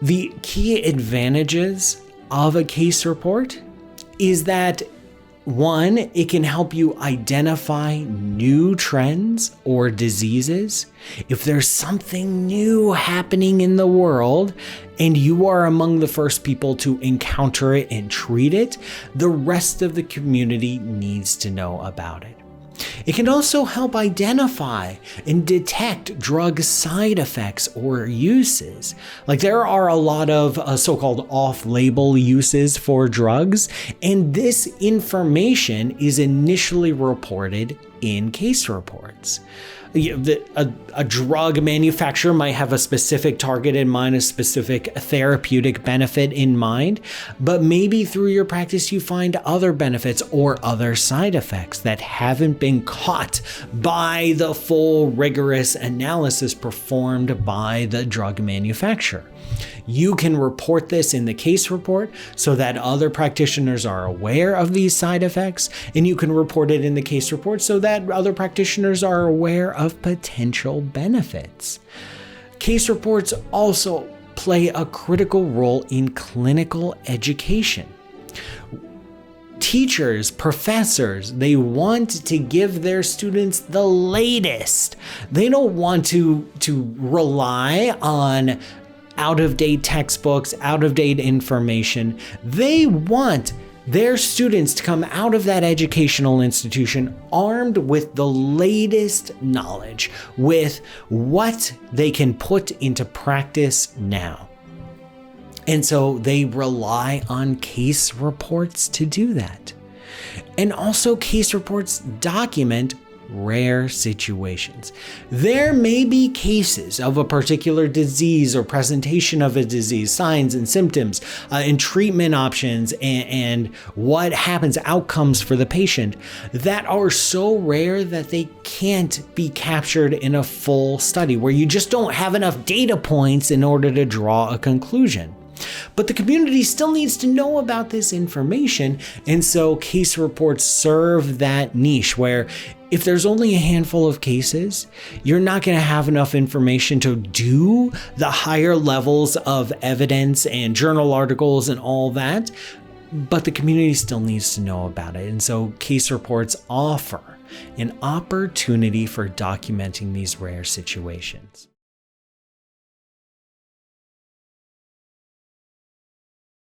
The key advantages of a case report is that, one, it can help you identify new trends or diseases. If there's something new happening in the world and you are among the first people to encounter it and treat it, the rest of the community needs to know about it. It can also help identify and detect drug side effects or uses. Like, there are a lot of so-called off-label uses for drugs, and this information is initially reported in case reports. A drug manufacturer might have a specific target in mind, a specific therapeutic benefit in mind, but maybe through your practice you find other benefits or other side effects that haven't been caught by the full rigorous analysis performed by the drug manufacturer. You can report this in the case report so that other practitioners are aware of these side effects, and you can report it in the case report so that other practitioners are aware of potential benefits. Case reports also play a critical role in clinical education. Teachers, professors, they want to give their students the latest. They don't want to rely on out-of-date textbooks, out-of-date information. They want their students to come out of that educational institution armed with the latest knowledge, with what they can put into practice now. And so they rely on case reports to do that. And also, case reports document rare situations. There may be cases of a particular disease or presentation of a disease, signs and symptoms, and treatment options, and what happens, outcomes for the patient, that are so rare that they can't be captured in a full study, where you just don't have enough data points in order to draw a conclusion. But the community still needs to know about this information, and so case reports serve that niche where if there's only a handful of cases, you're not going to have enough information to do the higher levels of evidence and journal articles and all that, but the community still needs to know about it. And so case reports offer an opportunity for documenting these rare situations.